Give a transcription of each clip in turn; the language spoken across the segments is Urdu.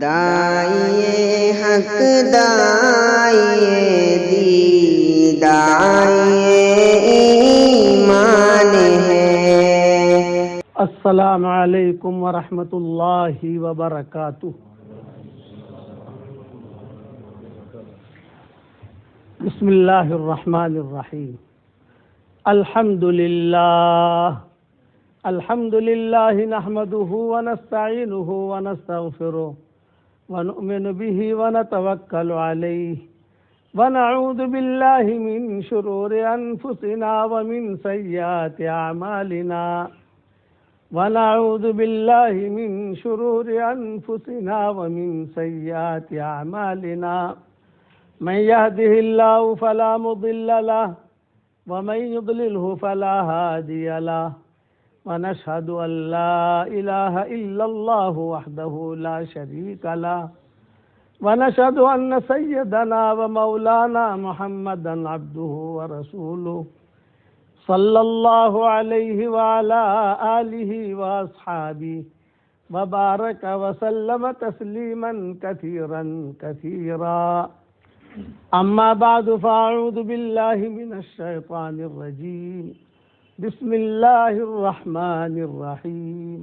داعیے حق داعیے دی داعیے ایمان ہے۔ السلام علیکم ورحمۃ اللہ وبرکاتہ۔ بسم اللہ الرحمن الرحیم۔ الحمد للہ نحمده ونستعینه ونستغفره ونؤمن به ونتوکل علیہ ونعوذ باللہ من شرور انفسنا ومن سیئات اعمالنا ونعوذ باللہ من شرور انفسنا ومن سیئات اعمالنا من يهده الله فلا مضل له ومن يضلله فلا هادي له ونشهد أن لا إله إلا الله وحده لا شريك له ونشهد أن سيدنا ومولانا محمدا عبده ورسوله صلى الله عليه وعلى آله وأصحابه وبارك وسلم تسليما كثيرا كثيرا. أما بعد فأعوذ بالله من الشيطان الرجيم. بسم الله الرحمن الرحيم.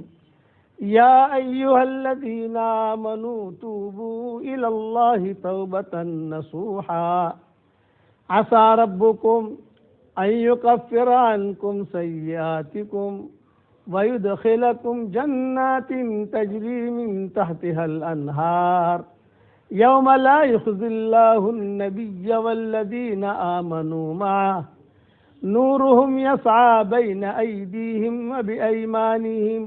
يا أيها الذين آمنوا توبوا إلى الله توبة نصوحا عسى ربكم أن يكفر عنكم سيئاتكم ويدخلكم جنات تجري من تحتها الأنهار يوم لا يخزي الله النبي والذين آمنوا معه نورهم يسعى بين أيديهم وبأيمانهم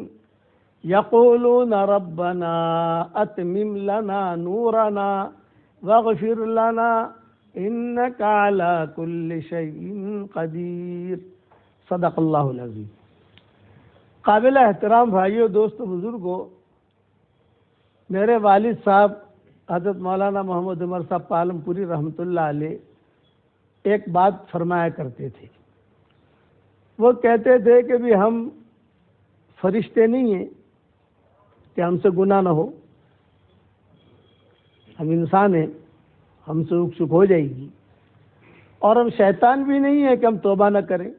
يقولون ربنا أتمم لنا نورنا واغفر لنا إنك على كل شيء قدير. صدق اللہ العظیم. قابل احترام بھائیوں، دوستو، بزرگوں، میرے والد صاحب حضرت مولانا محمد عمر صاحب پالم پوری رحمۃ اللہ علیہ ایک بات فرمایا کرتے تھے. وہ کہتے تھے کہ بھی ہم فرشتے نہیں ہیں کہ ہم سے گناہ نہ ہو، ہم انسان ہیں، ہم سے اک چک ہو جائے گی، اور ہم شیطان بھی نہیں ہیں کہ ہم توبہ نہ کریں.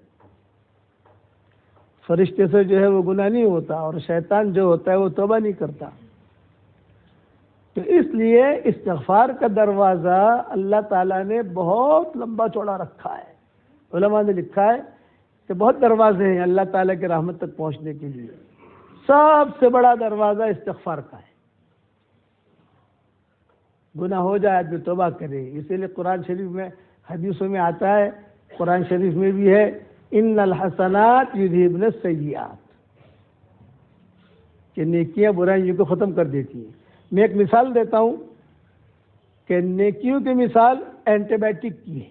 فرشتے سے جو ہے وہ گناہ نہیں ہوتا، اور شیطان جو ہوتا ہے وہ توبہ نہیں کرتا. تو اس لیے استغفار کا دروازہ اللہ تعالیٰ نے بہت لمبا چوڑا رکھا ہے. علماء نے لکھا ہے کہ بہت دروازے ہیں اللہ تعالیٰ کی رحمت تک پہنچنے کے لیے. سب سے بڑا دروازہ استغفار کا ہے. گناہ ہو جائے آدمی توبہ کرے. اسی لیے قرآن شریف میں، حدیثوں میں آتا ہے، قرآن شریف میں بھی ہے، ان الحسنات یذہبن السیئات، کہ نیکیاں برائیوں کو ختم کر دیتی ہیں. میں ایک مثال دیتا ہوں کہ نیکیوں کی مثال اینٹی بائیوٹک کی ہے،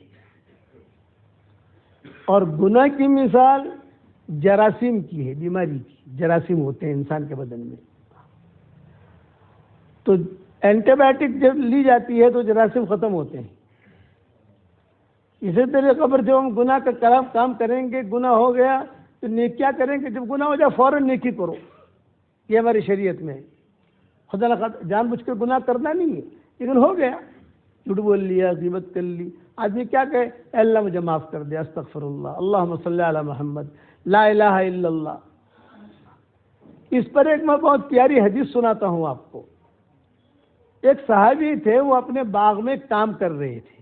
اور گناہ کی مثال جراثیم کی ہے، بیماری کی. جراثیم ہوتے ہیں انسان کے بدن میں، تو اینٹی بائیوٹک جب لی جاتی ہے تو جراثیم ختم ہوتے ہیں. اسی طریقے پر جب ہم گناہ کا کام کریں گے، گناہ ہو گیا تو نیکیاں کریں گے. جب گناہ ہو جائے فوراً نیکی کرو، یہ ہماری شریعت میں ہے. خدا نہ جان بوجھ کر گناہ کرنا نہیں ہے، لیکن ہو گیا، جھوٹ بول لیا، غیبت کر لی، آدمی کیا کہے، اے اللہ مجھے معاف کر دے، استغفر اللہ، اللہم صلی علی محمد، لا الہ الا اللہ. اس پر ایک میں بہت پیاری حدیث سناتا ہوں آپ کو. ایک صحابی تھے، وہ اپنے باغ میں کام کر رہے تھے،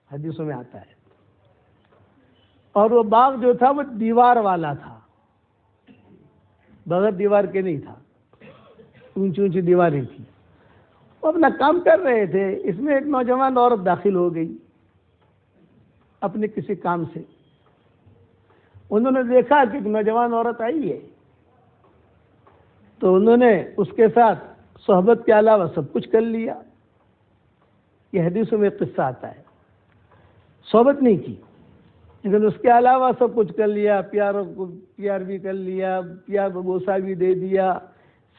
حدیثوں میں آتا ہے، اور وہ باغ جو تھا وہ دیوار والا تھا، بغیر دیوار کے نہیں تھا، اونچی اونچی دیواریں تھیں. وہ اپنا کام کر رہے تھے. اس میں ایک نوجوان عورت داخل ہو گئی اپنے کسی کام سے. انہوں نے دیکھا کہ ایک نوجوان عورت آئی ہے، تو انہوں نے اس کے ساتھ صحبت کے علاوہ سب کچھ کر لیا. یہ حدیثوں میں ایک قصہ آتا ہے. صحبت نہیں کی، لیکن اس کے علاوہ سب کچھ کر لیا. پیار بھی کر لیا، پیار بوسہ بھی دے دیا،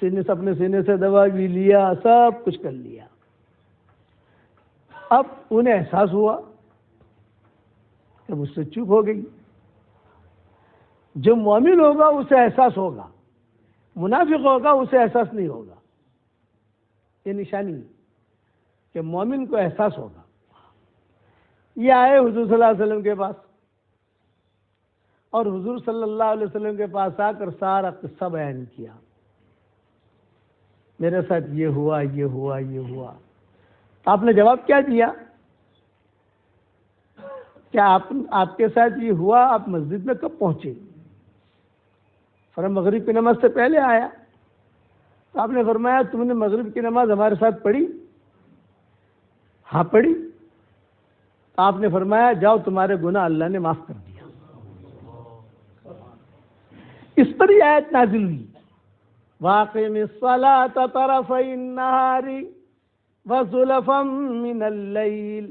سینے سے اپنے سینے سے دوا بھی لیا، سب کچھ کر لیا. اب انہیں احساس ہوا کہ مجھ سے چوک ہو گئی. جو مومن ہوگا اسے احساس ہوگا، منافق ہوگا اسے احساس نہیں ہوگا. یہ نشانی ہے کہ مومن کو احساس ہوگا۔ یہ آئے حضور صلی اللہ علیہ وسلم کے پاس، اور حضور صلی اللہ علیہ وسلم کے پاس آ کر سارا قصہ بیان کیا، میرے ساتھ یہ ہوا یہ ہوا یہ ہوا۔ تو آپ نے جواب کیا دیا؟ کیا آپ کے ساتھ یہ ہوا؟ آپ مسجد میں کب پہنچے؟ فرمایا مغرب کی نماز سے پہلے آیا۔ تو آپ نے فرمایا تم نے مغرب کی نماز ہمارے ساتھ پڑھی؟ ہاں پڑھی۔ آپ نے فرمایا جاؤ تمہارے گناہ اللہ نے معاف کر دیا۔ اس پر یہ آیت نازل ہوئی، وَأَقِمِ الصَّلَاةَ طَرَفَيِ النَّهَارِ وَزُلَفًا مِّنَ اللَّيْلِ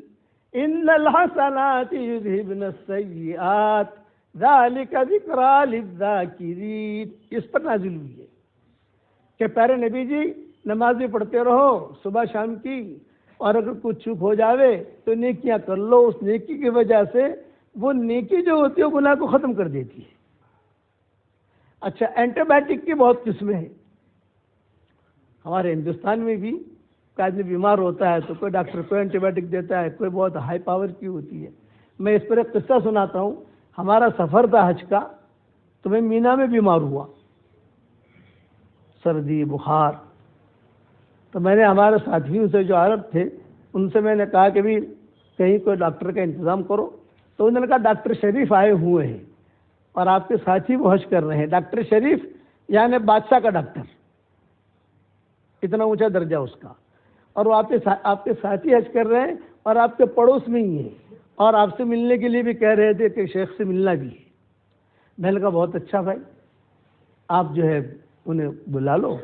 إِنَّ الْحَسَنَاتِ يُذْهِبْنَ السَّيِّئَاتِ ذَلِكَ ذِكْرَىٰ لِلذَّاكِرِينَ۔ اس پر نازل ہوئی ہے کہ پیارے نبی جی نماز بھی پڑھتے رہو صبح شام کی، اور اگر کچھ چوک ہو جاوے تو نیکیاں کر لو، اس نیکی کی وجہ سے وہ نیکی جو ہوتی ہے وہ گناہ کو ختم کر دیتی ہے۔ اچھا، اینٹی بائیوٹک کی بہت قسمیں ہیں ہمارے ہندوستان میں بھی۔ کوئی آدمی بیمار ہوتا ہے تو کوئی ڈاکٹر کوئی اینٹی بائیوٹک دیتا ہے، کوئی بہت ہائی پاور کی ہوتی ہے۔ میں اس پر ایک قصہ سناتا ہوں۔ ہمارا سفر تھا حج کا، تو میں مینا میں بیمار ہوا، سردی بخار۔ تو میں نے ہمارے ساتھیوں سے جو عرب تھے ان سے میں نے کہا کہ بھی کہیں کوئی ڈاکٹر کا انتظام کرو۔ تو انہوں نے کہا ڈاکٹر شریف آئے ہوئے ہیں اور آپ کے ساتھی وہ حج کر رہے ہیں۔ ڈاکٹر شریف یعنی بادشاہ کا ڈاکٹر، اتنا اونچا درجہ اس کا، اور وہ آپ کے ساتھی حج کر رہے ہیں اور آپ کے پڑوس میں ہی ہیں، اور آپ سے ملنے کے لیے بھی کہہ رہے تھے کہ شیخ سے ملنا بھی ہے۔ میں نے کہا بہت اچھا بھائی، آپ جو ہے انہیں بلا لو،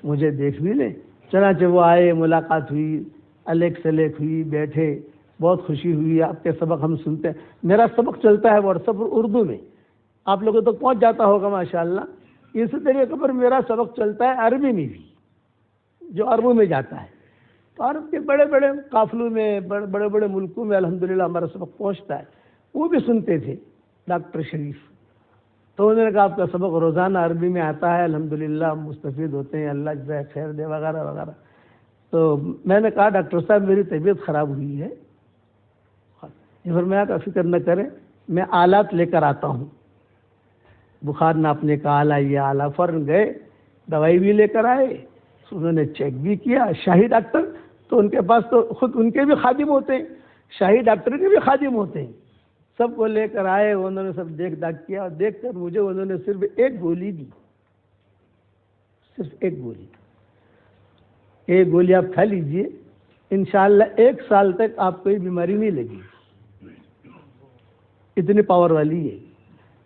مجھے دیکھ بھی لیں۔ چنانچہ وہ آئے، ملاقات ہوئی، الیک سلیک ہوئی، بیٹھے، بہت خوشی ہوئی۔ آپ کے سبق ہم سنتے ہیں، میرا سبق چلتا ہے واٹس ایپ اردو میں، آپ لوگوں تک پہنچ جاتا ہوگا ماشاءاللہ۔ اسی طریقے پر میرا سبق چلتا ہے عربی میں بھی، جو عربوں میں جاتا ہے۔ تو عرب کے بڑے بڑے قافلوں میں، بڑے بڑے ملکوں میں الحمدللہ ہمارا سبق پہنچتا ہے، وہ بھی سنتے تھے ڈاکٹر شریف۔ تو انہوں نے کہا آپ کا سبق روزانہ عربی میں آتا ہے، الحمدللہ مستفید ہوتے ہیں، اللہ جزائے خیر دے وغیرہ وغیرہ۔ تو میں نے کہا ڈاکٹر صاحب میری طبیعت خراب ہوئی ہے۔ فرمایا کہ فکر نہ کریں، میں آلات لے کر آتا ہوں، بخار ناپنے کا آلہ، یہ آلہ۔ فوراً گئے، دوائی بھی لے کر آئے، انہوں نے چیک بھی کیا۔ شاہی ڈاکٹر تو ان کے پاس تو خود ان کے بھی خادم ہوتے ہیں، شاہی ڈاکٹر کے بھی خادم ہوتے ہیں، سب کو لے کر آئے۔ انہوں نے سب دیکھ داکھ کیا، دیکھ کر مجھے انہوں نے صرف ایک گولی دی، صرف ایک گولی۔ ایک گولی آپ کھا لیجئے، انشاءاللہ 1 سال تک آپ کو یہ بیماری نہیں لگی، اتنی پاور والی ہے۔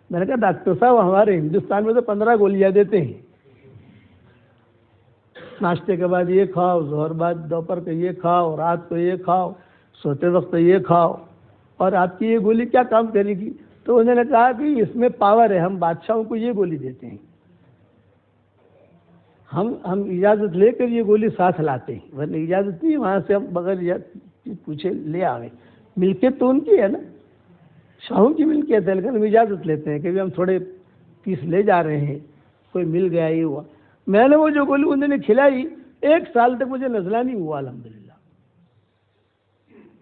میں نے کہا ڈاکٹر صاحب ہمارے ہندوستان میں تو 15 گولیاں دیتے ہیں، ناشتے کے بعد یہ کھاؤ، ظہر بعد دوپہر کو یہ کھاؤ، رات کو یہ کھاؤ، سوتے وقت یہ کھاؤ، اور آپ کی یہ گولی کیا کام کرے گی؟ تو انہوں نے کہا کہ اس میں پاور ہے، ہم بادشاہوں کو یہ گولی دیتے ہیں، ہم اجازت لے کر یہ گولی ساتھ لاتے ہیں، ورنہ اجازت نہیں، وہاں سے ہم بغیر پوچھے لے آوے۔ ملکیت تو ان کی ہے نا، شاہوں کی ملکیت ہے، لیکن ہم اجازت لیتے ہیں کہ ہم تھوڑے پیس لے جا رہے ہیں، کوئی مل گیا یہ ہوا۔ میں نے وہ جو گولی انہوں نے کھلائی، 1 سال تک مجھے نزلہ نہیں ہوا الحمدللہ،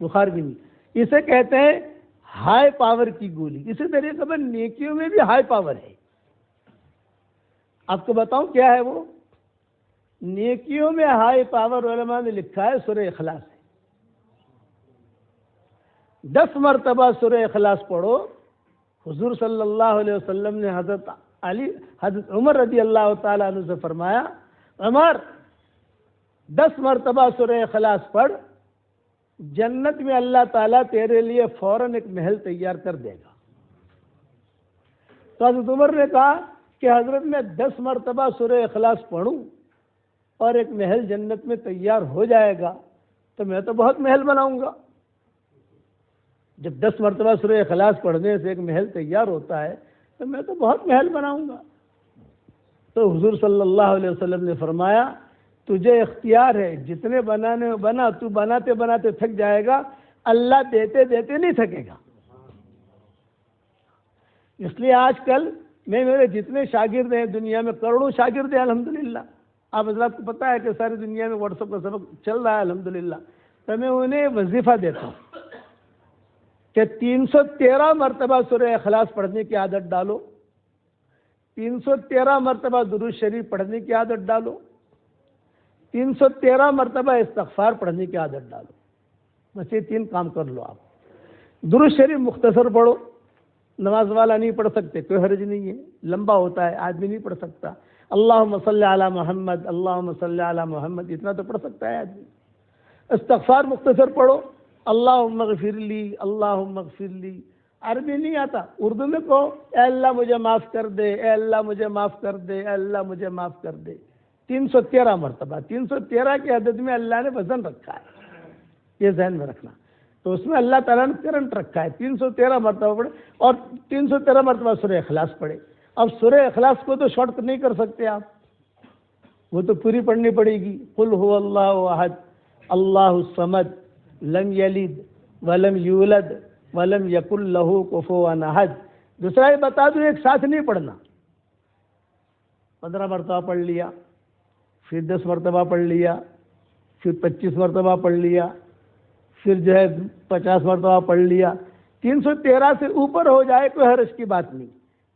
بخار بھی نہیں۔ اسے کہتے ہیں ہائی پاور کی گولی۔ اسی طریقے پر نیکیوں میں بھی ہائی پاور ہے۔ آپ کو بتاؤں کیا ہے وہ؟ نیکیوں میں ہائی پاور علماء نے لکھا ہے سورہ اخلاص ہے۔ 10 مرتبہ سورہ اخلاص پڑھو۔ حضور صلی اللہ علیہ وسلم نے حضرت عمر رضی اللہ تعالیٰ عنہ سے فرمایا، عمر 10 مرتبہ سورہ اخلاص پڑھ، جنت میں اللہ تعالیٰ تیرے لیے فوراً ایک محل تیار کر دے گا۔ تو حضرت عمر نے کہا کہ حضرت میں 10 مرتبہ سورہ اخلاص پڑھوں اور ایک محل جنت میں تیار ہو جائے گا تو میں تو بہت محل بناؤں گا۔ جب 10 مرتبہ سورہ اخلاص پڑھنے سے ایک محل تیار ہوتا ہے تو میں تو بہت محل بناؤں گا۔ تو حضور صلی اللہ علیہ وسلم نے فرمایا تجھے اختیار ہے، جتنے بنانے بنا، تو بناتے بناتے تھک جائے گا، اللہ دیتے دیتے نہیں تھکے گا۔ اس لیے آج کل میرے جتنے شاگرد ہیں دنیا میں، کروڑوں شاگرد ہیں الحمدللہ، آپ حضرات کو پتہ ہے کہ ساری دنیا میں واٹس ایپ کا سبق چل رہا ہے الحمدللہ، تو میں انہیں وظیفہ دیتا ہوں کہ 313 مرتبہ سورہ اخلاص پڑھنے کی عادت ڈالو، 313 مرتبہ درود شریف پڑھنے کی عادت ڈالو، 313 مرتبہ استغفار پڑھنے کی عادت ڈالو. بس یہ 3 کام کر لو. آپ درود شریف مختصر پڑھو، نماز والا نہیں پڑھ سکتے کوئی حرج نہیں ہے، لمبا ہوتا ہے آدمی نہیں پڑھ سکتا. اللہم صلی علی محمد، اللہم صلی علی محمد، اتنا تو پڑھ سکتا ہے آدمی. استغفار مختصر پڑھو، اللہم اغفر لی، اللہم اغفر لی. عربی نہیں آتا، اردو میں کہو اے اللہ مجھے معاف کر دے، اے اللہ مجھے معاف کر دے، اے اللہ مجھے معاف کر دے. 313 مرتبہ. 313 کی عدد میں اللہ نے وزن رکھا ہے، یہ ذہن میں رکھنا. تو اس میں اللہ تعالیٰ نے کرنٹ رکھا ہے. 313 مرتبہ پڑھے اور 313 مرتبہ سورہ اخلاص پڑھے. اب سورہ اخلاص کو تو شارٹ کٹ نہیں کر سکتے آپ، وہ تو پوری پڑھنی پڑے گی. قل هو اللہ احد اللہ الصمد لم یلد ولم یولد ولم یکن لہ کفوا احد. دوسرا یہ بتا دوں ایک ساتھ نہیں پڑھنا. 15 مرتبہ پڑھ لیا، پھر 10 مرتبہ پڑھ لیا، پھر 25 مرتبہ پڑھ لیا، پھر جو ہے 50 مرتبہ پڑھ لیا. 313 سے اوپر ہو جائے کوئی حرج کی بات نہیں،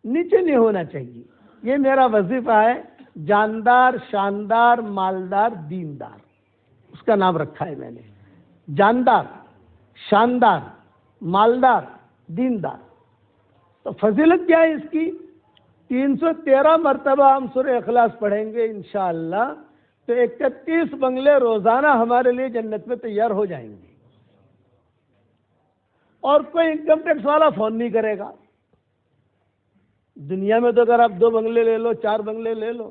نیچے نہیں ہونا چاہیے. یہ میرا وظیفہ ہے، جاندار شاندار مالدار دیندار، اس کا نام رکھا ہے میں نے. جاندار شاندار مالدار دیندار. تو فضیلت کیا ہے اس کی؟ 313 مرتبہ ہم سورہ اخلاص پڑھیں گے انشاءاللہ تو 31 بنگلے روزانہ ہمارے لیے جنت میں تیار ہو جائیں گے. اور کوئی انکم ٹیکس والا فون نہیں کرے گا. دنیا میں تو اگر آپ 2 بنگلے لے لو، 4 بنگلے لے لو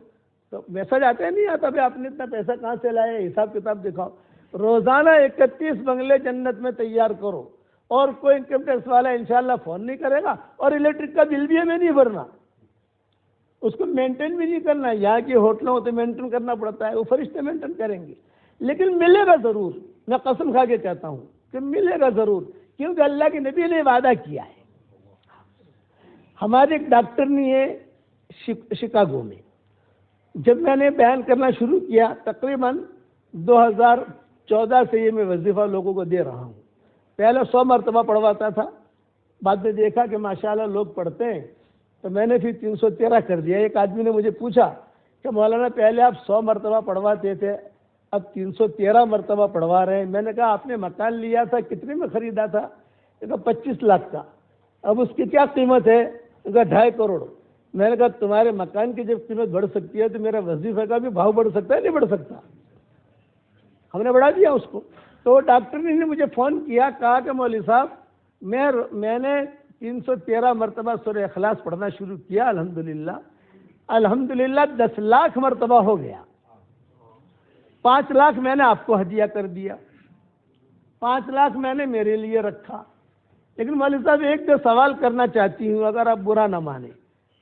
تو میسج آتے نہیں آتا بھائی آپ نے اتنا پیسہ کہاں سے لائے، حساب کتاب دکھاؤ. روزانہ 31 بنگلے جنت میں تیار کرو اور کوئی انکم ٹیکس والا انشاءاللہ فون نہیں کرے گا. اور الیکٹرک کا بل بھی ہمیں نہیں بھرنا، اس کو مینٹین بھی نہیں کرنا. یہاں کی ہوٹلوں کو تو مینٹین کرنا پڑتا ہے، وہ فرشتے مینٹین کریں گے. لیکن ملے گا ضرور، میں قسم کھا کے کہتا ہوں کہ ملے گا ضرور، کیونکہ اللہ کے نبی نے وعدہ کیا ہے. ہمارے ایک ڈاکٹر نے ہے شکاگو میں، جب میں نے بیان کرنا شروع کیا تقریباً 2014 سے یہ میں وظیفہ لوگوں کو دے رہا ہوں. پہلے 100 مرتبہ پڑھواتا تھا، بعد میں دیکھا کہ ماشاءاللہ لوگ پڑھتے ہیں تو میں نے پھر 313 کر دیا. ایک آدمی نے مجھے پوچھا کہ مولانا پہلے آپ 100 مرتبہ پڑھواتے تھے، اب 313 مرتبہ پڑھوا رہے ہیں. میں نے کہا آپ نے مکان لیا تھا کتنے میں خریدا تھا؟ کہا 25 لاکھ کا. اب اس کی کیا قیمت ہے؟ کہا 2.5 کروڑ. میں نے کہا تمہارے مکان کی جب قیمت بڑھ سکتی ہے تو میرا وظیفہ کا بھی بھاؤ بڑھ سکتا ہے نہیں بڑھ سکتا؟ ہم نے بڑھا دیا اس کو. تو ڈاکٹر نے مجھے فون کیا، کہا کہ مولوی صاحب میں نے 313 مرتبہ سورہ اخلاص پڑھنا شروع کیا، الحمدللہ 10 لاکھ مرتبہ ہو گیا. 5 لاکھ میں نے آپ کو ہدیہ کر دیا، 5 لاکھ میں نے میرے لیے رکھا. لیکن مولوی صاحب ایک دو سوال کرنا چاہتی ہوں، اگر آپ برا نہ مانیں.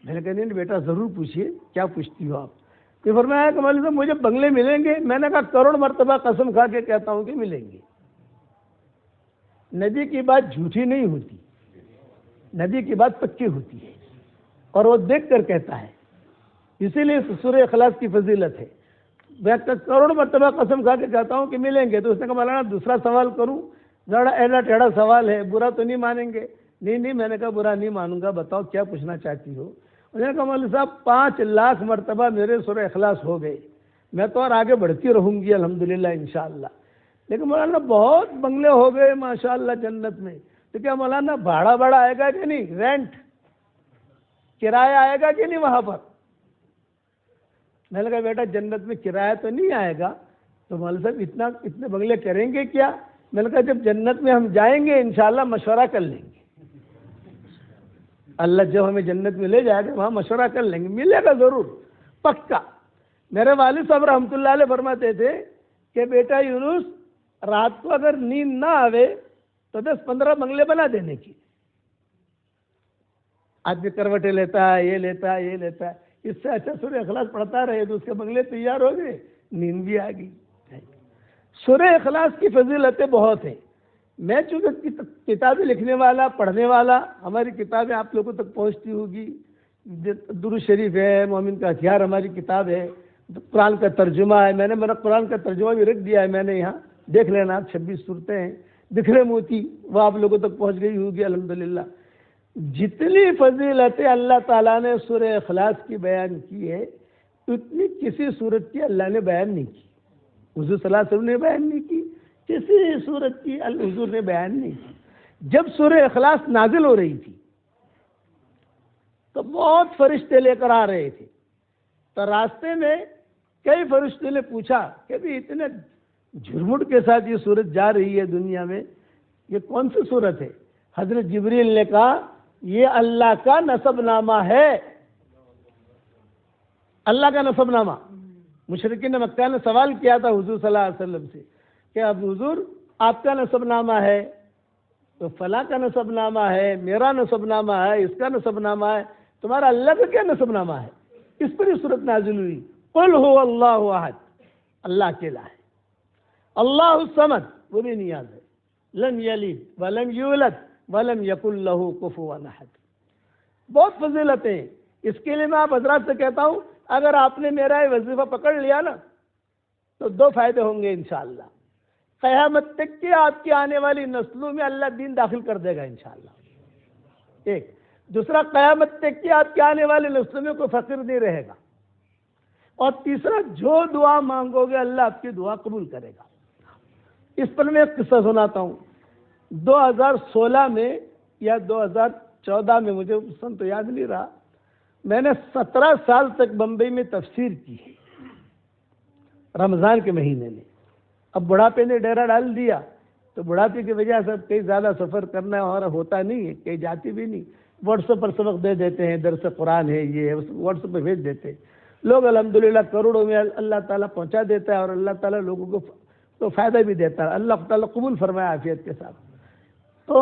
میں نے کہا نہیں بیٹا ضرور پوچھیے، کیا پوچھتی ہو آپ؟ کہ فرمایا کہ مولوی صاحب مجھے بنگلے ملیں گے؟ میں نے کہا کروڑ مرتبہ قسم کھا کے کہتا ہوں کہ ملیں گے. نبی کی بات جھوٹی نہیں ہوتی، نبی کی بات پکی ہوتی ہے اور وہ دیکھ کر کہتا ہے. اسی لیے سورہ اخلاص کی فضیلت ہے. میں کروڑ مرتبہ قسم کھا کے کہتا ہوں کہ ملیں گے. تو اس نے کہا مولانا دوسرا سوال کروں؟ ذرا ایڑا ٹیڑھا سوال ہے، برا تو نہیں مانیں گے؟ نہیں. میں نے کہا برا نہیں مانوں گا، بتاؤ کیا پوچھنا چاہتی ہو؟ انہوں نے کہا مولوی صاحب 5 لاکھ مرتبہ میرے سورہ اخلاص ہو گئے، میں تو اور آگے بڑھتی رہوں گی الحمدللہ انشاءاللہ. لیکن مولانا بہت بنگلے ہو گئے ماشاءاللہ جنت میں، تو کیا مولانا بھاڑا آئے گا کہ نہیں؟ رینٹ کرایہ آئے گا کہ نہیں وہاں پر؟ میں نے کہا بیٹا جنت میں کرایہ تو نہیں آئے گا. تو مولوی صاحب اتنے بنگلے کریں گے کیا؟ میں نے کہا جب جنت میں ہم جائیں گے انشاءاللہ مشورہ کر لیں گے. اللہ جب ہمیں جنت میں لے جائے گا وہاں مشورہ کر لیں گے، ملے گا ضرور پکا. میرے والد صاحب رحمۃ اللہ علیہ فرماتے تھے کہ بیٹا یونس رات کو اگر نیند نہ آوے تو 10-15 بنگلے بنا دینے کی. آدمی کروٹیں لیتا ہے، یہ لیتا ہے. اس سے اچھا سورہ اخلاص پڑھتا رہے تو اس کے بنگلے تیار ہو گئے، نیند بھی آ گئی. سورہ اخلاص کی فضیلتیں بہت ہیں. میں چونکہ کتابیں لکھنے والا پڑھنے والا، ہماری کتابیں آپ لوگوں تک پہنچتی ہوگی. درود شریف ہے، مومن کا ہتھیار ہماری کتاب ہے، قرآن کا ترجمہ ہے، میں نے میرا قرآن کا ترجمہ بھی رکھ دیا ہے میں نے یہاں، دیکھ لینا آپ، 26 صورتیں ہیں، بکھرے موتی، وہ آپ لوگوں تک پہنچ گئی ہوگی الحمدللہ۔ جتنی فضیلتیں اللہ تعالیٰ نے سورہ اخلاص کی بیان کی ہے، اتنی کسی صورت کی اللہ نے بیان نہیں کی، حضور صلی اللہ علیہ وسلم نے بیان نہیں کی، کسی صورت کی حضور نے بیان نہیں کی۔ جب سورہ اخلاص نازل ہو رہی تھی تو بہت فرشتے لے کر آ رہے تھے، تو راستے میں کئی فرشتوں نے پوچھا کہ بھی اتنے جھرمٹ کے ساتھ یہ صورت جا رہی ہے دنیا میں، یہ کون سی صورت ہے؟ حضرت جبریل نے کہا یہ اللہ کا نسب نامہ ہے، اللہ کا نسب نامہ۔ مشرکین مکہ نے سوال کیا تھا حضور صلی اللہ علیہ وسلم سے کہ اب حضور آپ کا نسب نامہ ہے، تو فلاں کا نسب نامہ ہے، میرا نسب نامہ ہے، اس کا نسب نامہ ہے، تمہارا اللہ کا کیا نسب نامہ ہے؟ اس پر یہ صورت نازل ہوئی، قل هو اللہ احد، اللہ اکیلا ہے، اللہ الصمد، وہ بھی نیاز ہے، لم یلد ولم یولد ولم یکن لہ کفوا احد۔ بہت فضیلتیں ہیں، اس کے لیے میں آپ حضرات سے کہتا ہوں اگر آپ نے میرا یہ وظیفہ پکڑ لیا نا تو 2 فائدے ہوں گے انشاءاللہ۔ قیامت تک کی آپ کی آنے والی نسلوں میں اللہ دین داخل کر دے گا انشاءاللہ، ایک۔ دوسرا، قیامت تک کی آپ کی آنے والی نسلوں میں کوئی فقیر نہیں رہے گا، اور تیسرا، جو دعا مانگو گے اللہ آپ کی دعا قبول کرے گا۔ اس پر میں ایک قصہ سناتا ہوں۔ 2016 میں یا 2014 میں، مجھے سن تو یاد نہیں رہا، میں نے 17 سال تک بمبئی میں تفسیر کی ہے رمضان کے مہینے میں۔ اب بڑھاپے نے ڈیرا ڈال دیا تو بڑھاپے کی وجہ سے کئی زیادہ سفر کرنا اور ہوتا نہیں ہے، کہیں جاتی بھی نہیں، واٹس ایپ پر سبق دے دیتے ہیں، درس قرآن ہے یہ ہے، واٹس ایپ پہ بھیج دیتے ہیں لوگ، الحمدللہ کروڑوں میں اللہ تعالیٰ پہنچا دیتا ہے، اور اللہ تعالیٰ لوگوں کو تو فائدہ بھی دیتا ہے، اللہ تعالیٰ قبول فرمائے عافیت کے ساتھ۔ تو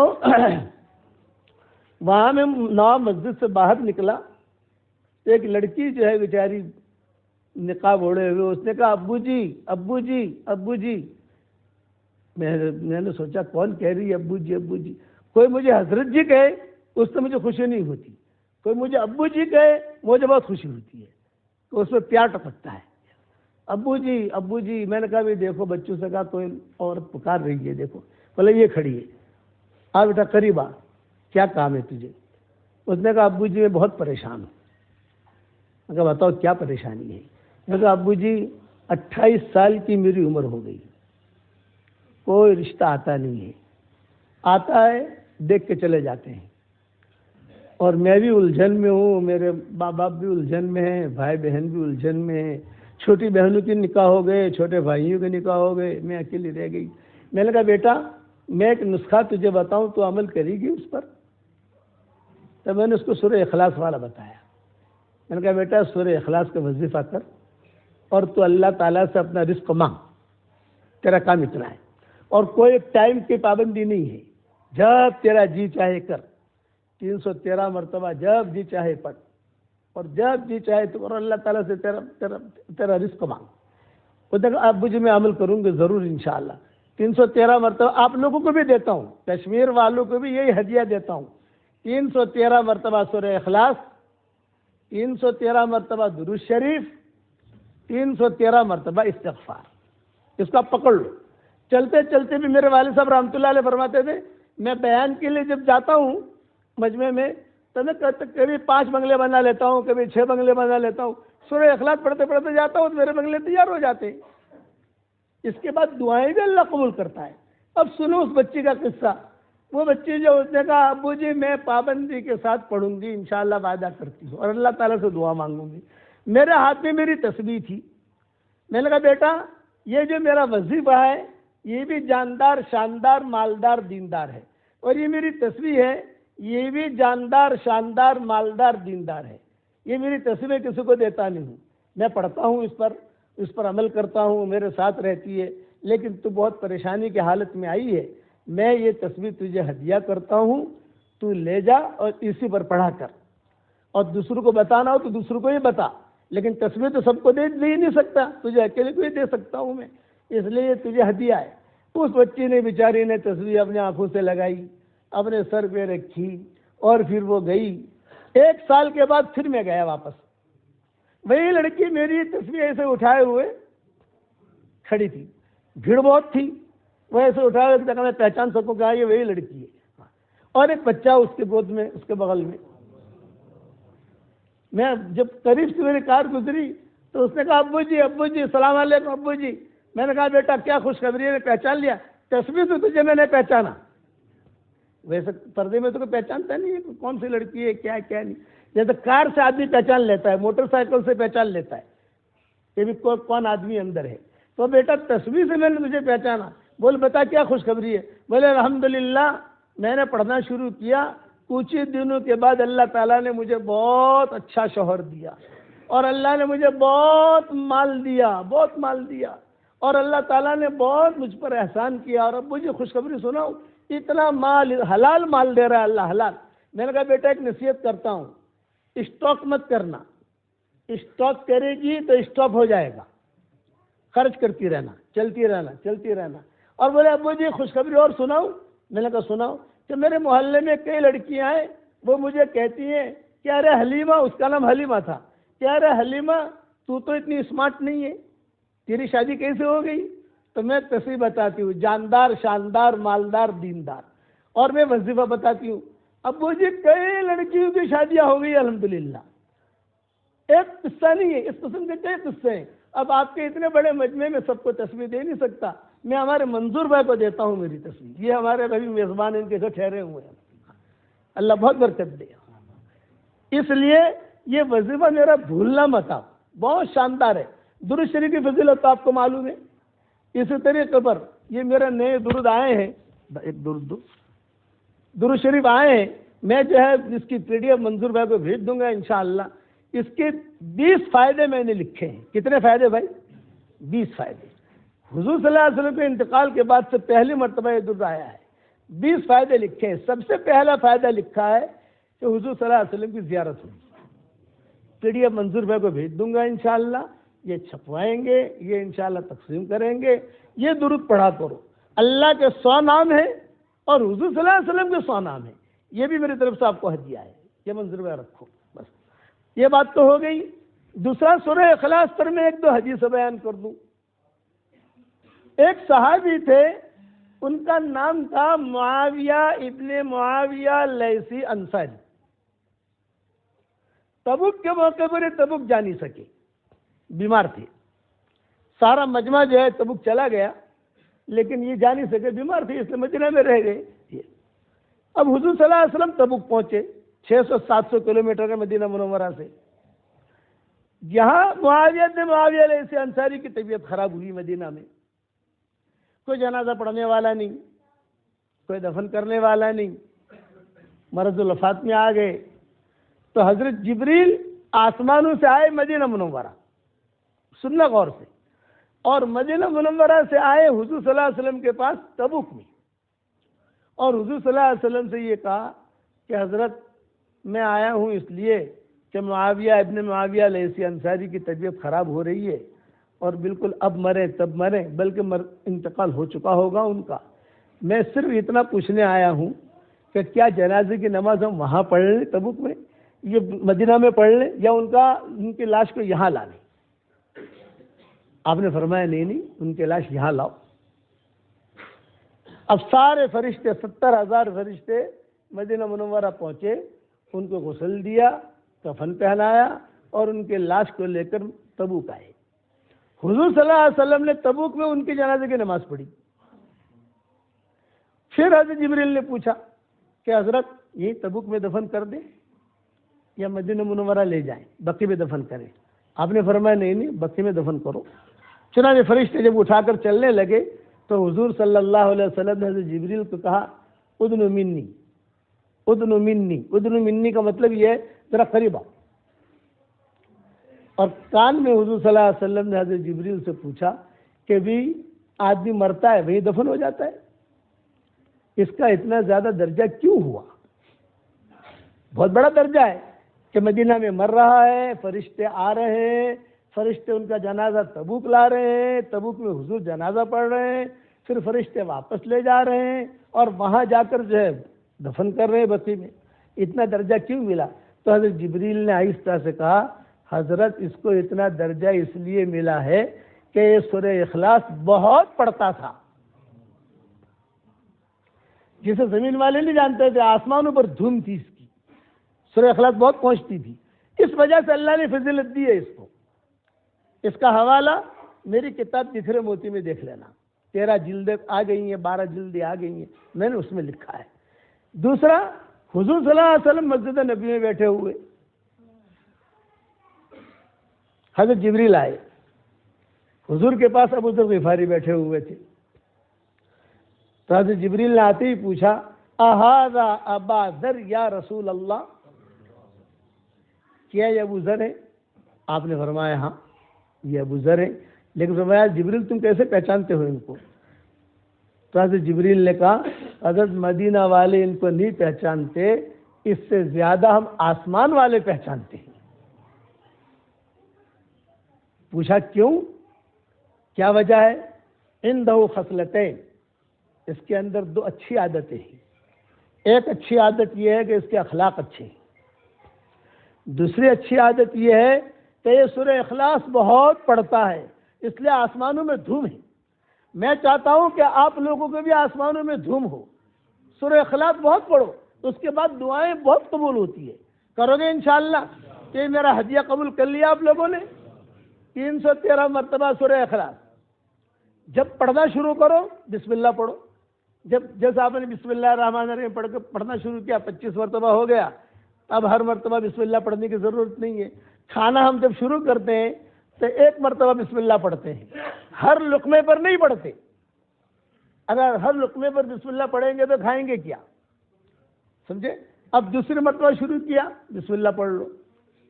وہاں میں نواب مسجد سے باہر نکلا، ایک لڑکی جو ہے بیچاری نقاب اوڑے ہوئے، اس نے کہا ابو جی ابو جی ابو جی۔ میں نے سوچا کون کہہ رہی ہے ابو جی ابو جی؟ کوئی مجھے حضرت جی کہے اس سے مجھے خوشی نہیں ہوتی، کوئی مجھے ابو جی کہے مجھے بہت خوشی ہوتی ہے، تو اس میں پیار ٹپکتا ہے۔ ابو جی ابو جی، میں نے کہا بھی دیکھو، بچوں سے کہا کوئی عورت پکار رہی ہے، دیکھو، بولے یہ کھڑی ہے، آ بیٹا قریب آ، کیا کام ہے تجھے؟ اس نے کہا ابو جی میں بہت پریشان ہوں۔ میں کہا بتاؤ کیا پریشانی ہے؟ میں کہا ابو جی 28 سال کی میری عمر ہو گئی، کوئی رشتہ آتا نہیں ہے، آتا ہے دیکھ کے چلے جاتے ہیں، اور میں بھی الجھن میں ہوں، میرے ماں باپ بھی الجھن میں ہیں، بھائی بہن بھی الجھن میں ہیں، چھوٹی بہنوں کے نکاح ہو گئے، چھوٹے بھائیوں کے نکاح ہو گئے، میں اکیلی رہ گئی۔ میں نے کہا بیٹا میں ایک نسخہ تجھے بتاؤں تو عمل کرے گی اس پر؟ تو میں نے اس کو سورہ اخلاص والا بتایا۔ میں نے کہا بیٹا سورہ اخلاص کا وظیفہ کر، اور تو اللہ تعالیٰ سے اپنا رزق مانگ، تیرا کام اتنا ہے، اور کوئی ٹائم کی پابندی نہیں ہے، جب تیرا جی چاہے کر، 313 مرتبہ جب جی چاہے پڑھ، اور جب جی چاہے تو، اور اللہ تعالیٰ سے تیرا رزق مانگ۔ وہ دیکھ ابو جی میں عمل کروں گے ضرور انشاءاللہ، 313 مرتبہ آپ لوگوں کو بھی دیتا ہوں، کشمیر والوں کو بھی یہی ہدیہ دیتا ہوں، 313 مرتبہ سورہ اخلاص، 313 مرتبہ درود شریف، 313 مرتبہ استغفار، اس کا پکڑ لو۔ چلتے چلتے بھی میرے والد صاحب رحمۃ اللہ علیہ فرماتے تھے، میں بیان کے لیے جب جاتا ہوں مجمع میں تو میں کبھی 5 بنگلے بنا لیتا ہوں، کبھی 6 بنگلے بنا لیتا ہوں، سورہ اخلاص پڑھتے پڑھتے جاتا ہوں تو میرے بنگلے تیار ہو جاتے ہیں۔ اس کے بعد دعائیں بھی اللہ قبول کرتا ہے۔ اب سنو اس بچی کا قصہ۔ وہ بچی جو، اس نے کہا ابو جی میں پابندی کے ساتھ پڑھوں گی انشاءاللہ، وعدہ کرتی ہوں، اور اللہ تعالیٰ سے دعا مانگوں گی۔ میرے ہاتھ میں میری تسبیح تھی، میں نے کہا بیٹا یہ جو میرا وظیفہ ہے یہ بھی جاندار شاندار مالدار دیندار ہے، اور یہ میری تسبیح ہے یہ بھی جاندار شاندار مالدار دیندار ہے۔ یہ میری تسبیح کسی کو دیتا نہیں ہوں، میں پڑھتا ہوں اس پر عمل کرتا ہوں، میرے ساتھ رہتی ہے، لیکن تو بہت پریشانی کی حالت میں آئی ہے، میں یہ تسبیح تجھے ہدیہ کرتا ہوں، تو لے جا اور اسی پر پڑھا کر، اور دوسروں کو بتانا ہو تو دوسروں کو ہی بتا، لیکن تسبیح تو سب کو دے نہیں سکتا، تجھے اکیلے کو ہی دے سکتا ہوں میں، اس لیے تجھے ہدیہ ہے۔ اس بچی نے بیچاری نے تسبیح اپنے آنکھوں سے لگائی، اپنے سر پہ رکھی، اور پھر وہ گئی۔ 1 سال کے بعد پھر میں گیا واپس، وہی لڑکی میری تصویر ایسے اٹھائے ہوئے کھڑی تھی، بھیڑ بہت تھی، وہ ایسے اٹھائے ہوئے تک میں پہچان سکوں کہ یہ وہی لڑکی ہے، اور ایک بچہ اس کے گود میں، اس کے بغل میں۔ میں جب قریب سے میری کار گزری تو اس نے کہا ابو جی السلام علیکم ابو جی۔ میں نے کہا بیٹا کیا خوشخبری ہے، نے پہچان لیا؟ تصویر سے تجھے میں نے پہچانا، ویسے پردے میں تو کوئی پہچانتا نہیں ہے کون سی لڑکی ہے کیا نہیں، جیسے کار سے آدمی پہچان لیتا ہے، موٹر سائیکل سے پہچان لیتا ہے کہ بھی کون آدمی اندر ہے۔ تو بیٹا تصویر سے میں نے تجھے پہچانا، بول بتا کیا خوشخبری ہے؟ بولے الحمدللہ میں نے پڑھنا شروع کیا، کچھ ہی دنوں کے بعد اللہ تعالیٰ نے مجھے بہت اچھا شوہر دیا، اور اللہ نے مجھے بہت مال دیا، اور اللہ تعالیٰ نے بہت مجھ پر احسان کیا، اور اب مجھے خوشخبری سناؤ، اتنا مال، حلال مال دے رہا ہے اللہ، حلال۔ میں نے کہا بیٹا ایک نصیحت کرتا ہوں، اسٹاک مت کرنا، اسٹاک کرے گی تو اسٹاپ ہو جائے گا، خرچ کرتی رہنا، چلتی رہنا۔ اور بولے ابو جی خوشخبری اور سناؤ؟ میں نے کہا سناؤ کہ میرے محلے میں کئی لڑکیاں ہیں، وہ مجھے کہتی ہیں کہ ارے حلیمہ، اس کا نام حلیمہ تھا، کہ ارے حلیمہ تو ابنی اسمارٹ نہیں ہے، تیری شادی کیسے ہو گئی؟ تو میں تصویر بتاتی ہوں، جاندار، شاندار، مالدار، دیندار، اور میں وظیفہ بتاتی ہوں۔ ابو جی کئی لڑکیوں کی شادیاں ہو گئی الحمدللہ، ایک قصہ نہیں ہے، اس قسم کے کئی قصے ہیں۔ اب آپ کے اتنے بڑے مجمع میں سب کو تصویر دے نہیں سکتا، میں ہمارے منظور بھائی کو دیتا ہوں میری تصویر، یہ ہمارے ابھی میزبان ان کے گھر ٹھہرے ہوئے ہیں، اللہ بہت برکت دے۔ اس لیے یہ وظیفہ میرا بھولنا مت آپ، بہت شاندار ہے۔ درود شریف کی فضیلت تو آپ کو معلوم ہے۔ اسی طریقے پر یہ میرے نئے درود آئے ہیں، ایک درود شریف آئے ہیں، میں جو ہے اس کی پی ڈی ایف منظور بھائی کو بھیج دوں گا انشاءاللہ۔ اس کے 20 فائدے میں نے لکھے ہیں۔ کتنے فائدے بھائی؟ 20 فائدے۔ حضور صلی اللہ علیہ وسلم کے انتقال کے بعد سے پہلی مرتبہ یہ درود آیا ہے، 20 فائدے لکھے ہیں۔ سب سے پہلا فائدہ لکھا ہے کہ حضور صلی اللہ علیہ وسلم کی زیارت ہوئی۔ پی ڈی ایف منظور بھائی کو بھیج دوں گا انشاءاللہ، یہ چھپوائیں گے، یہ انشاءاللہ تقسیم کریں گے۔ یہ درود پڑھا کرو، اللہ کے 100 نام ہیں اور حضور صلی اللہ علیہ وسلم کے 100 نام ہیں، یہ بھی میری طرف سے آپ کو ہدیہ ہے، یہ منظور بھائی رکھو۔ بس یہ بات تو ہو گئی۔ دوسرا سورہ اخلاص پر میں 1-2 حدیث بیان کر دوں۔ ایک صحابی تھے، ان کا نام تھا معاویہ ابن معاویہ لیثی انصاری۔ تبوک کے موقع پر یہ تبوک جا نہیں سکے، بیمار تھے، سارا مجمع جو ہے تبوک چلا گیا لیکن یہ جا نہیں سکے، بیمار تھے، اس لیے مدینہ میں رہ گئے۔ اب حضور صلی اللہ علیہ وسلم تبوک پہنچے، 600-700 کلومیٹر ہے مدینہ منورہ سے۔ یہاں معاویہ بن معاویہ لیثی انصاری کی طبیعت خراب ہوئی مدینہ میں، کوئی جنازہ پڑھنے والا نہیں، کوئی دفن کرنے والا نہیں، مرض الوفات میں آ گئے۔ تو حضرت جبریل آسمانوں سے آئے مدینہ منورہ، سننا غور سے، اور مدینہ منورہ سے آئے حضور صلی اللہ علیہ وسلم کے پاس تبوک میں، اور حضور صلی اللہ علیہ وسلم سے یہ کہا کہ حضرت میں آیا ہوں اس لیے کہ معاویہ ابن معاویہ لیثی انصاری کی طبیعت خراب ہو رہی ہے، اور بالکل اب مرے تب مرے، بلکہ انتقال ہو چکا ہوگا ان کا۔ میں صرف اتنا پوچھنے آیا ہوں کہ کیا جنازے کی نماز ہم وہاں پڑھ لیں تبوک میں، یہ مدینہ میں پڑھ لیں، یا ان کی لاش کو یہاں لا لیں؟ آپ نے فرمایا نہیں، ان کی لاش یہاں لاؤ۔ اب سارے فرشتے، 70,000 فرشتے مدینہ منورہ پہنچے، ان کو غسل دیا، کفن پہنایا، اور ان کے لاش کو لے کر تبوک آئے۔ حضور صلی اللہ علیہ وسلم نے تبوک میں ان کی جنازے کی نماز پڑھی۔ پھر حضرت جبریل نے پوچھا کہ حضرت یہ تبوک میں دفن کر دیں یا مدینہ منورہ لے جائیں، بقی میں دفن کریں؟ آپ نے فرمایا نہیں، بقی میں دفن کرو۔ چنانچہ فرشتے جب اٹھا کر چلنے لگے تو حضور صلی اللہ علیہ وسلم نے حضرت جبریل کو کہا ادنو منی، ادنو منی۔ ادنو منی کا مطلب یہ ہے ذرا قریب آؤ۔ اور کان میں حضور صلی اللہ علیہ وسلم نے حضرت جبریل سے پوچھا کہ بھی آدمی مرتا ہے وہیں دفن ہو جاتا ہے، اس کا اتنا زیادہ درجہ کیوں ہوا؟ بہت بڑا درجہ ہے کہ مدینہ میں مر رہا ہے، فرشتے آ رہے ہیں، فرشتے ان کا جنازہ تبوک لا رہے ہیں، تبوک میں حضور جنازہ پڑھ رہے ہیں، پھر فرشتے واپس لے جا رہے ہیں اور وہاں جا کر جو ہے دفن کر رہے ہیں بقی میں، اتنا درجہ کیوں ملا؟ تو حضرت جبریل نے آہستہ سے کہا حضرت اس کو اتنا درجہ اس لیے ملا ہے کہ یہ سورہ اخلاص بہت پڑھتا تھا، جسے زمین والے نہیں جانتے تھے، آسمانوں پر دھوم تھی اس کی، سورہ اخلاص بہت پہنچتی تھی، اس وجہ سے اللہ نے فضیلت دی ہے اس کو۔ اس کا حوالہ میری کتاب بکھرے موتی میں دیکھ لینا، 13 جلدیں آ گئی ہیں، 12 جلدیں آ گئی ہیں، میں نے اس میں لکھا ہے۔ دوسرا، حضور صلی اللہ علیہ وسلم مسجد نبی میں بیٹھے ہوئے، حضرت جبریل آئے، حضور کے پاس ابو ذر غفاری بیٹھے ہوئے تھے، تو حضرت جبریل نے آتے ہی پوچھا اہذا ابا ذر یا رسول اللہ، کیا یہ ابو ذر ہے؟ آپ نے فرمایا ہاں یہ ابو ذر ہے، لیکن فرمایا جبریل تم کیسے پہچانتے ہو ان کو؟ تو حضرت جبریل نے کہا حضرت مدینہ والے ان کو نہیں پہچانتے، اس سے زیادہ ہم آسمان والے پہچانتے ہیں۔ پوچھا کیوں، کیا وجہ ہے؟ عنده خصلتین، اس کے اندر 2 اچھی عادتیں ہیں۔ ایک اچھی عادت یہ ہے کہ اس کے اخلاق اچھے ہیں، دوسری اچھی عادت یہ ہے کہ یہ سورہ اخلاص بہت پڑھتا ہے، اس لیے آسمانوں میں دھوم ہے۔ میں چاہتا ہوں کہ آپ لوگوں کو بھی آسمانوں میں دھوم ہو، سورہ اخلاص بہت پڑھو، اس کے بعد دعائیں بہت قبول ہوتی ہے۔ کرو گے انشاءاللہ؟ کہ میرا ہدیہ قبول کر لیا آپ لوگوں نے؟ 313 مرتبہ سورہ اخلاص۔ جب پڑھنا شروع کرو بسم اللہ پڑھو، جیسا آپ نے بسم اللہ الرحمن الرحیم پڑھ کے پڑھنا شروع کیا 25 مرتبہ ہو گیا، اب ہر مرتبہ بسم اللہ پڑھنے کی ضرورت نہیں ہے۔ کھانا ہم جب شروع کرتے ہیں تو 1 مرتبہ بسم اللہ پڑھتے ہیں، ہر لقمے پر نہیں پڑھتے۔ اگر ہر لقمے پر بسم اللہ پڑھیں گے تو کھائیں گے کیا، سمجھے؟ اب دوسری مرتبہ شروع کیا بسم اللہ پڑھ لو،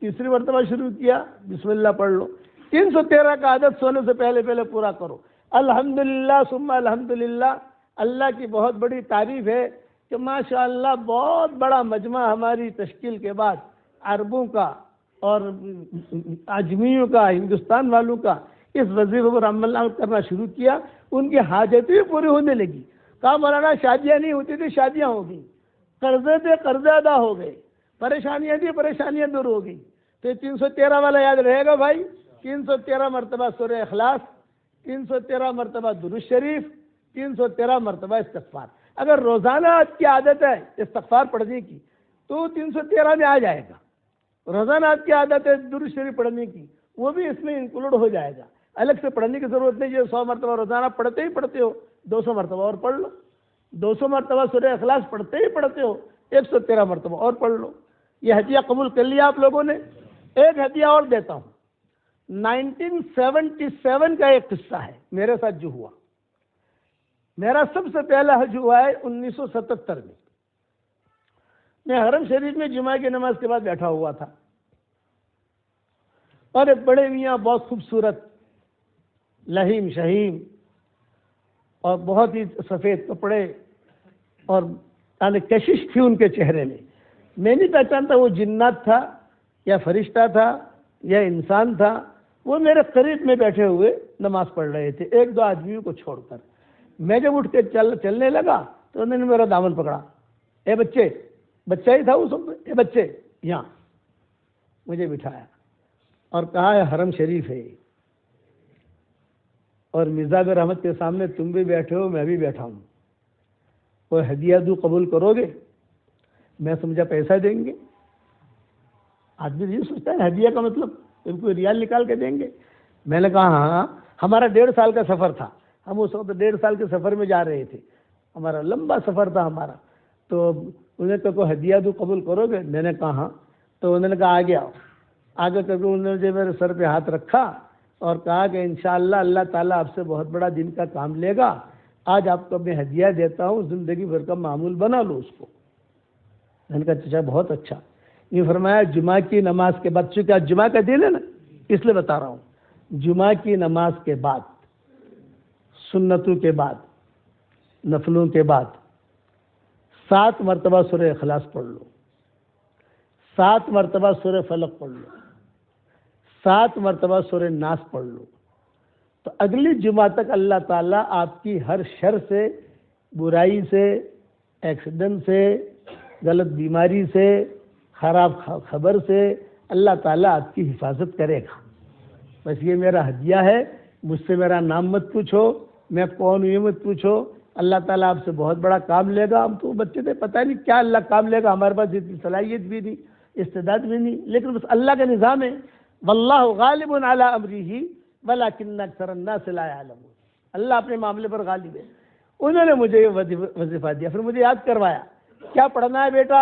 تیسری مرتبہ شروع کیا بسم اللہ پڑھ لو۔ 313 کا عدد سونے سے پہلے پورا کرو۔ الحمدللہ ثم الحمدللہ، اللہ کی بہت بڑی تعریف ہے کہ ماشاءاللہ بہت بڑا مجمع ہماری تشکیل کے بعد عربوں کا اور اجمیوں کا، ہندوستان والوں کا اس وظیفے پر عمل کرنا شروع کیا، ان کی حاجتیں بھی پوری ہونے لگی۔ کہا مولانا شادیاں نہیں ہوتی تھی، شادیاں ہو گئی، قرضے تھے قرضے ادا ہو گئے، پریشانیاں تھی پریشانیاں دور ہو گئی۔ تو یہ 313 والا یاد رہے گا بھائی، 313 مرتبہ سورہ اخلاص، 313 مرتبہ درود شریف، 313 مرتبہ استغفار۔ اگر روزانہ آپ کی عادت ہے استغفار پڑھنے کی تو 313 میں آ جائے گا۔ روزانہ آپ کی عادت ہے درود شریف پڑھنے کی، وہ بھی اس میں انکلوڈ ہو جائے گا، الگ سے پڑھنے کی ضرورت نہیں۔ جو 100 مرتبہ روزانہ پڑھتے ہی پڑھتے ہو، 200 مرتبہ اور پڑھ لو، 200 مرتبہ سورہ اخلاص پڑھتے ہی پڑھتے ہو، 113 مرتبہ اور پڑھ لو۔ یہ ہدیہ قبول کر لیا آپ لوگوں نے۔ ایک ہدیہ اور دیتا ہوں، 1977 کا ایک قصہ ہے میرے ساتھ جو ہوا۔ میرا سب سے پہلا حج ہوا ہے 1977 میں۔ میں حرم شریف میں جمعہ کی نماز کے بعد بیٹھا ہوا تھا، اور ایک بڑے میاں بہت خوبصورت، لہیم شہیم اور بہت ہی سفید کپڑے اور کشش تھی ان کے چہرے میں۔ میں نہیں پہچانتا وہ جنات تھا یا فرشتہ تھا یا انسان تھا۔ وہ میرے قریب میں بیٹھے ہوئے نماز پڑھ رہے تھے، 1-2 آدمیوں کو چھوڑ کر۔ میں جب اٹھ کے چلنے لگا تو انہوں نے میرا دامن پکڑا، اے بچے، بچہ ہی تھا اس وقت، اے بچے یہاں، مجھے بٹھایا اور کہا ہے حرم شریف ہے، اور مرزا رحمت کے سامنے تم بھی بیٹھے ہو، میں بھی بیٹھا ہوں، کوئی ہدیہ دو قبول کرو گے؟ میں سمجھا پیسہ دیں گے۔ آدمی یہ سوچتا ہے ہدیہ کا مطلب ان کو ریال نکال کے دیں گے۔ میں نے کہا ہاں، ہمارا 1.5 سال کا سفر تھا، ہم اس وقت 1.5 سال کے سفر میں جا رہے تھے، ہمارا لمبا سفر تھا ہمارا۔ تو انہیں تو کوئی ہدیہ دو قبول کرو گے؟ میں نے کہا ہاں۔ تو انہوں نے کہا آگے آؤ۔ آگے کر کے انہوں نے میرے سر پہ ہاتھ رکھا اور کہا کہ انشاءاللہ اللہ تعالیٰ آپ سے بہت بڑا دن کا کام لے گا، آج آپ کو میں ہدیہ دیتا ہوں، زندگی بھر کا معمول بنا لو اس کو۔ میں نے کہا چچا بہت اچھا۔ یہ فرمایا جمعہ کی نماز کے بعد، چونکہ آج جمعہ کا دن ہے نا اس لیے بتا رہا ہوں، جمعہ کی نماز کے بعد، سنتوں کے بعد، نفلوں کے بعد 7 مرتبہ سورہ اخلاص پڑھ لو، 7 مرتبہ سورہ فلق پڑھ لو، 7 مرتبہ سورہ ناس پڑھ لو، تو اگلی جمعہ تک اللہ تعالیٰ آپ کی ہر شر سے، برائی سے، ایکسیڈنٹ سے، غلط بیماری سے، خراب خبر سے، اللہ تعالیٰ آپ کی حفاظت کرے گا. بس یہ میرا ہدیہ ہے. مجھ سے میرا نام مت پوچھو، میں کون ہوں یہ مت پوچھو. اللہ تعالیٰ آپ سے بہت بڑا کام لے گا. ہم تو بچے تھے، پتہ نہیں کیا اللہ کام لے گا. ہمارے پاس اتنی صلاحیت بھی نہیں، استعداد بھی نہیں، لیکن بس اللہ کا نظام ہے. واللہ غالب علی امرہ ولکن اکثر الناس لا یعلمون. اللہ اپنے معاملے پر غالب ہے. انہوں نے مجھے یہ وظیفہ دیا، پھر مجھے یاد کروایا کیا پڑھنا ہے بیٹا.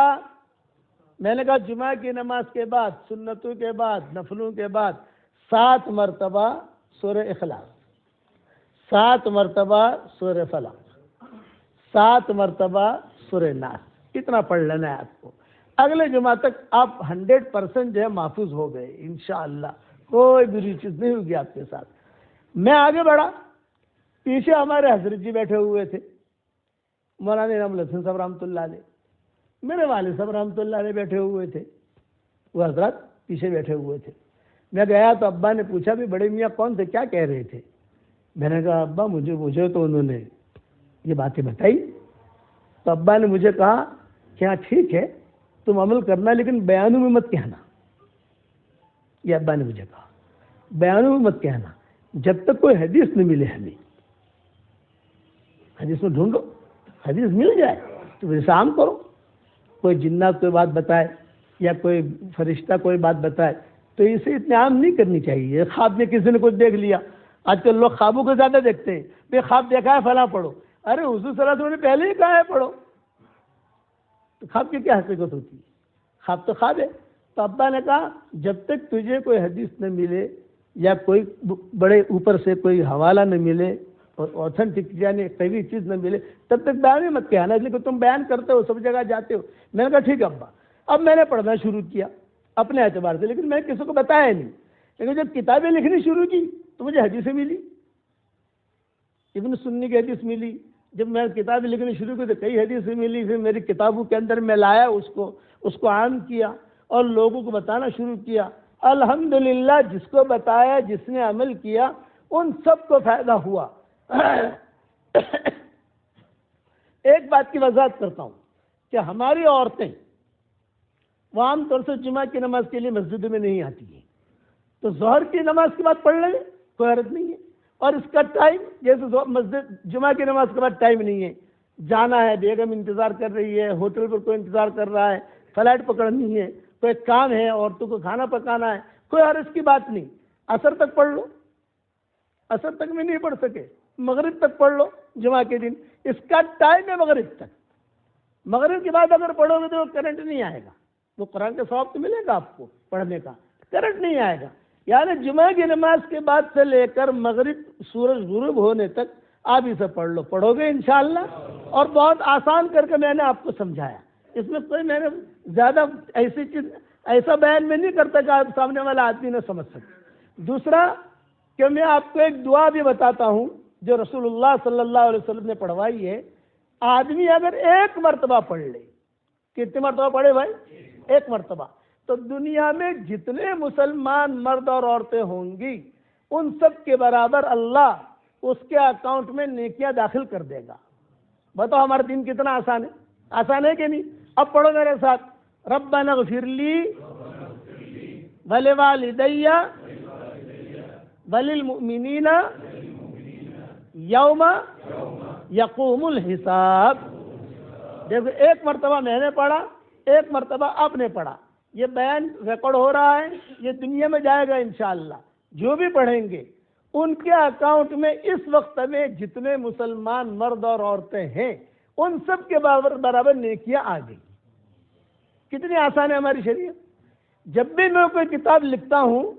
میں نے کہا جمعہ کی نماز کے بعد، سنتوں کے بعد، نفلوں کے بعد 7 مرتبہ سورہ اخلاص، 7 مرتبہ سورہ فلق، 7 مرتبہ سورہ ناس. اتنا پڑھ لینا ہے آپ کو. اگلے جمعہ تک آپ 100% جو ہے محفوظ ہو گئے انشاءاللہ. کوئی بری چیز نہیں ہوگی آپ کے ساتھ. میں آگے بڑھا. پیچھے ہمارے حضرت جی بیٹھے ہوئے تھے، مولانا انعام الحسن صاحب رحمۃ اللہ علیہ، میرے والد صاحب رحمۃ اللہ علیہ بیٹھے ہوئے تھے. وہ حضرات پیچھے بیٹھے ہوئے تھے. میں گیا تو ابا نے پوچھا بھی بڑے میاں کون تھے، کیا کہہ رہے تھے. میں نے کہا ابا مجھے تو انہوں نے یہ باتیں بتائی. تو ابا نے مجھے کہا کیا ٹھیک ہے تم عمل کرنا لیکن بیانوں میں مت کہنا. یہ ابا نے مجھے کہا بیانوں میں مت کہنا جب تک کوئی حدیث نہ ملے. ہمیں حدیث میں ڈھونڈو، حدیث مل جائے تو ویسا عام کرو. کوئی جنات کوئی بات بتائے یا کوئی فرشتہ کوئی بات بتائے تو اسے اتنے عام نہیں کرنی چاہیے. خواب میں کسی نے کچھ دیکھ لیا، آج کل لوگ خوابوں کو زیادہ دیکھتے ہیں. بے خواب دیکھا ہے فلاں پڑھو. ارے حضور صلی اللہ علیہ وسلم نے پہلے ہی کہا ہے پڑھو. تو خواب کی کیا حقیقت ہوتی ہے؟ خواب تو خواب ہے. تو ابا نے کہا جب تک تجھے کوئی حدیث نہ ملے یا کوئی بڑے اوپر سے کوئی حوالہ نہ ملے اور اوتھینٹک یعنی قوی چیز نہ ملے تب تک بیان ہی مت کہنا. لیکن تم بیان کرتے ہو، سب جگہ جاتے ہو. میں نے کہا ٹھیک ہے ابا. اب میں نے پڑھنا شروع کیا اپنے اعتبار سے، لیکن میں کسی کو بتایا نہیں. لیکن جب کتابیں لکھنی شروع کی تو مجھے حدیثیں ملی، ابن سنی کی حدیث ملی. جب میں کتابیں لکھنی شروع کی تو کئی حدیثیں ملی. پھر میری کتابوں کے اندر میں لایا اس کو عام کیا اور لوگوں کو بتانا شروع کیا. الحمدللہ جس کو بتایا، جس نے عمل کیا، ان سب کو فائدہ ہوا. ایک بات کی وضاحت کرتا ہوں کہ ہماری عورتیں وہ عام طور سے جمعہ کی نماز کے لیے مسجد میں نہیں آتی ہیں، تو ظہر کی نماز کے بعد پڑھ لیں کوئی حرج نہیں ہے. اور اس کا ٹائم جیسے مسجد جمعہ کی نماز کے بعد ٹائم نہیں ہے، جانا ہے، بیگم انتظار کر رہی ہے، ہوٹل پر کوئی انتظار کر رہا ہے، فلائٹ پکڑنی ہے، کوئی کام ہے، عورتوں کو کھانا پکانا ہے، کوئی حرج کی بات نہیں. عصر تک پڑھ لو. عصر تک میں نہیں پڑھ سکے مغرب تک پڑھ لو جمعہ کے دن. اس کا ٹائم ہے مغرب تک. مغرب کے بعد اگر پڑھو گے تو وہ کرنٹ نہیں آئے گا. وہ قرآن کا ثواب تو ملے گا آپ کو پڑھنے کا، کرنٹ نہیں آئے گا. یعنی جمعہ کی نماز کے بعد سے لے کر مغرب سورج غروب ہونے تک آپ اسے پڑھ لو. پڑھو گے انشاءاللہ. اور بہت آسان کر کے میں نے آپ کو سمجھایا. اس میں کوئی میں نے زیادہ ایسی چیز ایسا بیان میں نہیں کرتا کہ آپ سامنے والا آدمی نہ سمجھ سکے. دوسرا کہ میں آپ کو ایک دعا بھی بتاتا ہوں جو رسول اللہ صلی اللہ علیہ وسلم نے پڑھوائی ہے. آدمی اگر ایک مرتبہ پڑھ لے، کتنی مرتبہ پڑھے بھائی؟ ایک مرتبہ، تو دنیا میں جتنے مسلمان مرد اور عورتیں ہوں گی ان سب کے برابر اللہ اس کے اکاؤنٹ میں نیکیاں داخل کر دے گا. بتاؤ ہمارا دین کتنا آسان ہے. آسان ہے کہ نہیں؟ اب پڑھو میرے ساتھ. ربنا اغفر لی ولوالدی وللمؤمنین یوم یقوم الحساب. دیکھو ایک مرتبہ میں نے پڑھا، ایک مرتبہ آپ نے پڑھا. یہ بیان ریکارڈ ہو رہا ہے، یہ دنیا میں جائے گا انشاءاللہ. جو بھی پڑھیں گے ان کے اکاؤنٹ میں اس وقت میں جتنے مسلمان مرد اور عورتیں ہیں ان سب کے برابر نیکیاں آ گئی. کتنی آسان ہے ہماری شریعت. جب بھی میں کوئی کتاب لکھتا ہوں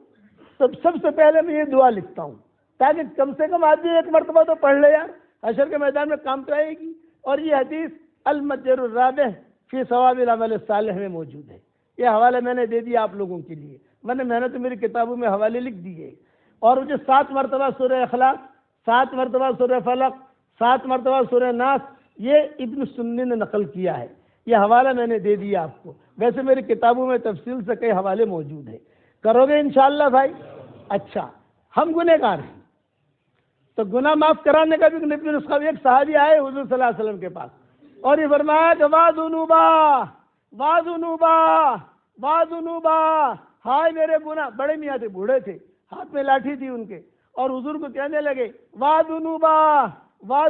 تو سب سے پہلے میں یہ دعا لکھتا ہوں تاکہ کم سے کم آدمی ایک مرتبہ تو پڑھ لے یار. حشر کے میدان میں کام تو آئے گی. اور یہ حدیث المتجر الرابح فی ثواب العمل الصالح میں موجود ہے. یہ حوالہ میں نے دے دیا آپ لوگوں کے لیے. میں نے تو میری کتابوں میں حوالے لکھ دیے. اور مجھے 7 مرتبہ سورہ اخلاص، 7 مرتبہ سورہ فلق، 7 مرتبہ سورہ ناس یہ ابن سنی نے نقل کیا ہے. یہ حوالہ میں نے دے دیا آپ کو. ویسے میری کتابوں میں تفصیل سے کئی حوالے موجود ہیں. کرو گے انشاءاللہ بھائی؟ اچھا، ہم گنہگار ہیں تو گناہ معاف کرانے کا بھی نبی نسخہ. ایک صحابی آئے حضور صلی اللہ علیہ وسلم کے پاس اور یہ فرمایا کہ وا ذنوبا وا ذنوبا وا ذنوبا ہائے میرے گناہ. بڑے میاں تھے, بوڑھے تھے, ہاتھ میں لاٹھی تھی ان کے, اور حضور کو کہنے لگے وا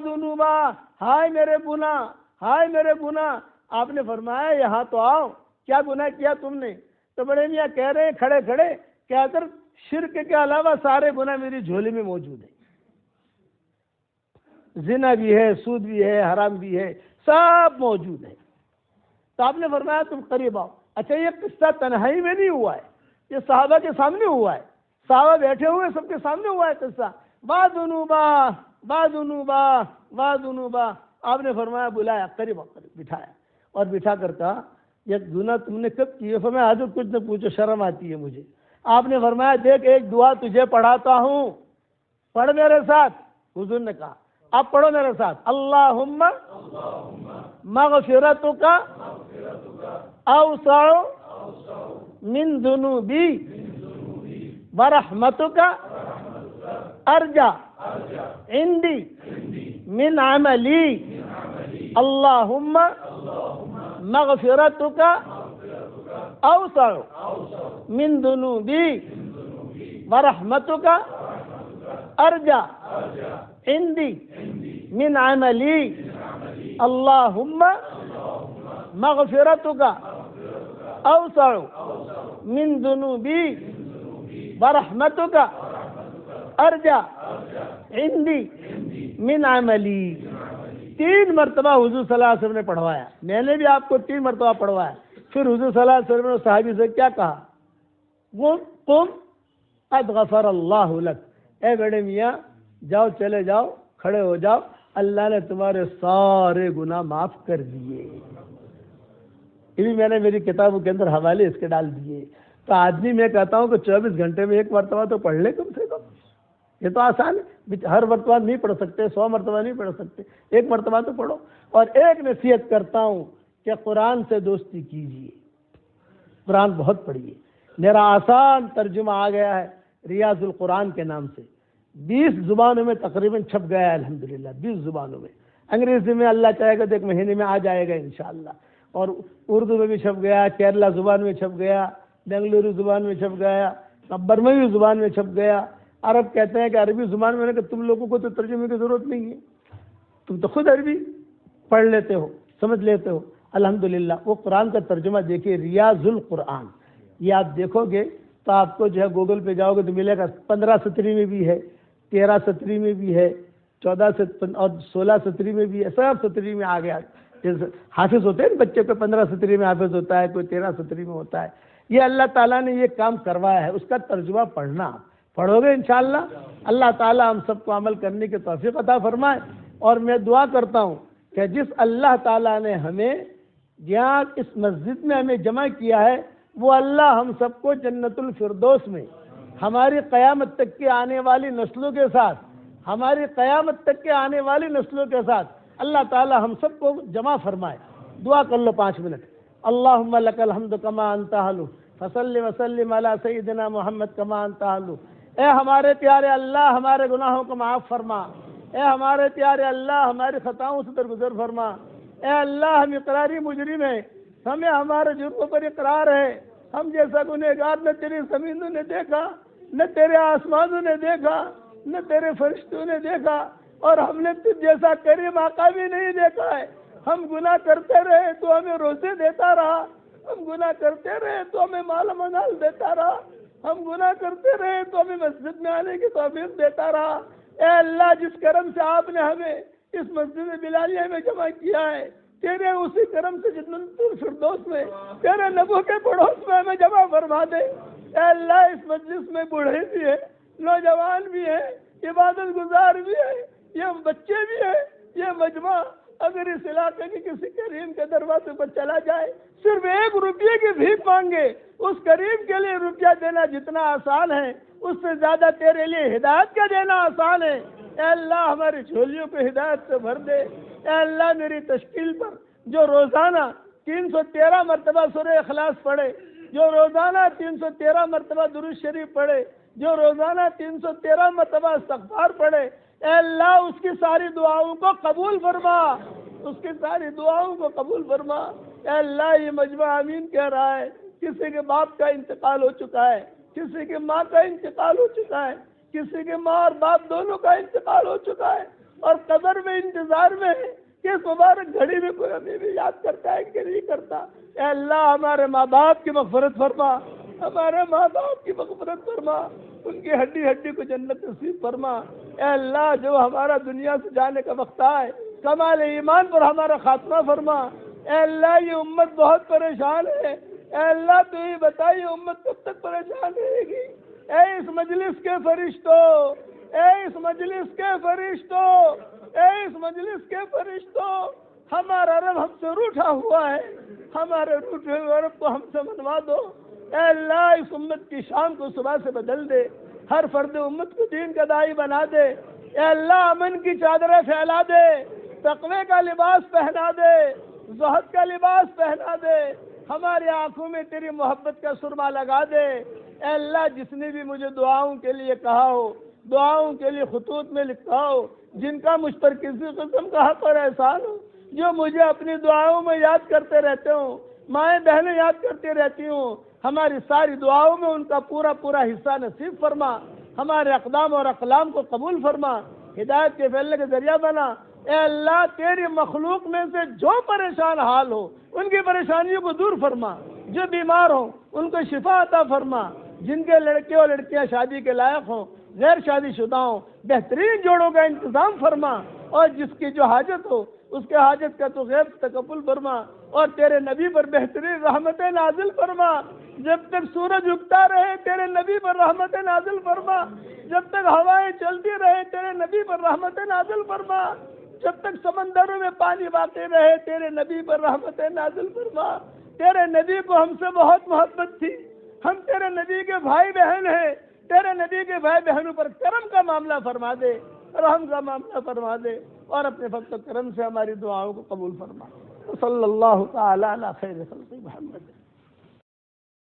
ذنوبا, ہائے میرے گناہ, ہائے میرے گناہ. آپ نے فرمایا یہاں تو آؤ, کیا گناہ کیا تم نے؟ تو بڑے میاں کہہ رہے ہیں کھڑے کھڑے کہ حضرت شرک کے علاوہ سارے گناہ میری جھولی میں موجود ہیں. زنا بھی ہے, سود بھی ہے, حرام بھی ہے, سب موجود ہے. تو آپ نے فرمایا تم قریب آؤ. اچھا یہ قصہ تنہائی میں نہیں ہوا ہے, یہ صحابہ کے سامنے ہوا ہے, صحابہ بیٹھے ہوئے سب کے سامنے ہوا ہے قصہ. وا ذنوبا. آپ نے فرمایا بلایا, قریب بٹھایا, اور بٹھا کر کہا یہ گناہ تم نے کب کیے؟ فرمایا حضرت کچھ نہ پوچھو, شرم آتی ہے مجھے. آپ نے فرمایا دیکھ ایک دعا تجھے پڑھاتا ہوں, پڑھ میرے ساتھ. حضور نے کہا اب پڑھو میرے ساتھ, اللہم مغفرتک اوسع من ذنوبی ورحمتک ارجع عندی من عملی. اللہم مغفرتک اوسع من ذنوبی ورحمتک ارجع عندی من عملی. اللہم مغفرتک اوسع من ذنوبی ورحمتک ارجع عندی من عملی. 3 مرتبہ حضور صلی اللہ علیہ وسلم نے پڑھوایا, میں نے بھی آپ کو 3 مرتبہ پڑھوایا. پھر حضور صلی اللہ علیہ وسلم نے صحابی سے کیا کہا؟ قم قد غفر اللہ لک, اے بڑے میاں جاؤ, چلے جاؤ, کھڑے ہو جاؤ, اللہ نے تمہارے سارے گناہ معاف کر دیے. یہ بھی میں نے میری کتابوں کے اندر حوالے اس کے ڈال دیے. تو آدمی میں کہتا ہوں کہ 24 گھنٹے میں 1 مرتبہ تو پڑھ لے کم سے کم. یہ تو آسان ہے, ہر مرتبہ نہیں پڑھ سکتے, 100 مرتبہ نہیں پڑھ سکتے, 1 مرتبہ تو پڑھو. اور ایک نصیحت کرتا ہوں کہ قرآن سے دوستی کیجیے, قرآن بہت پڑھیے. میرا آسان ترجمہ آ گیا ہے ریاض القرآن کے نام سے, 20 زبانوں میں تقریباً چھپ گیا ہے الحمدللہ, 20 زبانوں میں. انگریزی میں اللہ چاہے گا تو 1 مہینے میں آ جائے گا انشاءاللہ, اور اردو میں بھی چھپ گیا, کیرلا زبان میں چھپ گیا, بنگلورو زبان میں چھپ گیا, برموی زبان میں چھپ گیا. عرب کہتے ہیں کہ عربی زبان میں, کہ تم لوگوں کو تو ترجمے کی ضرورت نہیں ہے, تم تو خود عربی پڑھ لیتے ہو, سمجھ لیتے ہو. الحمدللہ وہ قرآن کا ترجمہ دیکھیے, ریاض القرآن. یہ آپ دیکھو گے تو آپ کو جو ہے گوگل پہ جاؤ گے تو ملے گا. 15 سطری میں بھی ہے, 13 سطری میں بھی ہے, 14 اور 16 سطری میں بھی ہے, سب سطری میں آ گیا. حافظ ہوتے ہیں بچے کو 15 سطری میں حافظ ہوتا ہے, کوئی 13 سطری میں ہوتا ہے. یہ اللہ تعالیٰ نے یہ کام کروایا ہے, اس کا ترجمہ پڑھنا پڑھو گے انشاءاللہ. اللہ تعالیٰ ہم سب کو عمل کرنے کی توفیق عطا فرمائے. اور میں دعا کرتا ہوں کہ جس اللہ تعالیٰ نے ہمیں یہاں اس مسجد میں ہمیں جمع کیا ہے, وہ اللہ ہم سب کو جنت الفردوس میں ہماری قیامت تک کی آنے والی نسلوں کے ساتھ, ہماری قیامت تک کے آنے والی نسلوں کے ساتھ اللہ تعالیٰ ہم سب کو جمع فرمائے. دعا کر لو 5 منٹ. اللہم لک الحمد کما انت اہل فصلی وسلم علی سیدنا محمد کما انت اہل. اے ہمارے پیارے اللہ ہمارے گناہوں کو معاف فرما. اے ہمارے پیارے اللہ ہماری خطاؤں سے درگزر فرما. اے اللہ ہم اقراری مجرم ہیں, ہمیں ہمارے جرموں پر اقرار ہے. ہم جیسا گنہگار نہ تیری زمینوں نے دیکھا, نہ تیرے آسمانوں نے دیکھا, نہ تیرے فرشتوں نے دیکھا, اور ہم نے تجھ جیسا کریم آقا بھی نہیں دیکھا ہے. ہم گناہ کرتے رہے تو ہمیں روزے دیتا رہا, ہم گناہ کرتے رہے تو ہمیں مال منال دیتا رہا, ہم گناہ کرتے رہے تو ہمیں مسجد میں آنے کی توفیق دیتا رہا. اے اللہ جس کرم سے آپ نے ہمیں اس مسجد بلالیہ میں جمع کیا ہے, تیرے اسی کرم سے جنت الفردوس میں تیرے نبو کے پڑوس میں ہمیں جمع فرما دے. اے اللہ اس مجلس میں بوڑھے بھی ہیں, نوجوان بھی ہیں, عبادت گزار بھی ہیں, یہ بچے بھی ہیں. یہ مجمع اگر اس علاقے کے کسی کریم کے دروازے پر چلا جائے, صرف 1 روپیے کی بھیک مانگے, اس کریم کے لیے روپیہ دینا جتنا آسان ہے اس سے زیادہ تیرے لیے ہدایت کا دینا آسان ہے. اے اللہ ہماری جھولیوں کو ہدایت سے بھر دے. اے اللہ میری تشکیل پر جو روزانہ 313 مرتبہ سورہ اخلاص پڑھے, جو روزانہ 313 مرتبہ درود شریف پڑھے, جو روزانہ 313 مرتبہ استغفار پڑھے, اے اللہ اس کی ساری دعاؤں کو قبول فرما, اس کی ساری دعاؤں کو قبول فرما. اے اللہ یہ مجمع آمین کہہ رہا ہے, کسی کے باپ کا انتقال ہو چکا ہے، کسی کی ماں کا انتقال ہو چکا ہے، کسی کے ماں اور باپ دونوں کا انتقال ہو چکا ہے، اور قبر میں انتظار میں ہے کہ اس مبارک گھڑی میں کوئی ہمیں بھی یاد کرتا ہے کہ نہیں کرتا۔ اے اللہ ہمارے ماں باپ کی مغفرت فرما، ہمارے ماں باپ کی مغفرت فرما، ان کی ہڈی ہڈی کو جنت نصیب فرما۔ اے اللہ جو ہمارا دنیا سے جانے کا وقت آئے کمال ایمان پر ہمارا خاتمہ فرما۔ اے اللہ یہ امت بہت پریشان ہے، اے اللہ تو ہی بتا یہ امت کب تک پریشان رہے گی۔ اے اس مجلس کے فرشتوں، اے اس مجلس کے فرشتوں، اے اس مجلس کے فرشتوں، ہمارا رب ہم سے روٹھا ہوا ہے، ہمارے روٹھے ہوئے رب کو ہم سے منوا دو۔ اے اللہ اس امت کی شام کو صبح سے بدل دے، ہر فرد امت کو دین کا داعی بنا دے۔ اے اللہ امن کی چادریں پھیلا دے، تقوی کا لباس پہنا دے، زہد کا لباس پہنا دے، ہماری آنکھوں میں تیری محبت کا سرما لگا دے۔ اے اللہ جس نے بھی مجھے دعاؤں کے لیے کہا ہو، دعاؤں کے لیے خطوط میں لکھا ہو، جن کا مجھ پر کسی قسم کا حق اور احسان ہو، جو مجھے اپنی دعاؤں میں یاد کرتے رہتے ہوں، مائیں بہنیں یاد کرتی رہتی ہوں، ہماری ساری دعاؤں میں ان کا پورا پورا حصہ نصیب فرما، ہمارے اقدام اور اقلام کو قبول فرما، ہدایت کے پھیلنے کا ذریعہ بنا۔ اے اللہ تیری مخلوق میں سے جو پریشان حال ہو ان کی پریشانیوں کو دور فرما، جو بیمار ہوں ان کو شفا عطا فرما، جن کے لڑکے اور لڑکیاں شادی کے لائق ہوں، غیر شادی شدہ ہوں، بہترین جوڑوں کا انتظام فرما، اور جس کی جو حاجت ہو اس کے حاجت کا تو غیب تقبل فرما، اور تیرے نبی پر بہترین رحمتیں نازل فرما۔ جب تک سورج اگتا رہے تیرے نبی پر رحمتیں نازل فرما، جب تک ہوائیں چلتی رہے تیرے نبی پر رحمتیں نازل فرما، جب تک سمندروں میں پانی باقی رہے تیرے نبی پر رحمتیں نازل فرما۔ تیرے نبی کو ہم سے بہت محبت تھی، ہم تیرے نبی کے بھائی بہن ہیں، تیرے نبی کے بھائی بہنوں پر کرم کا معاملہ فرما دے، رحم کا معاملہ فرما دے، اور اپنے فضل و کرم سے ہماری دعاؤں کو قبول فرما۔ صلی اللہ تعالی علی خیر خلق محمد۔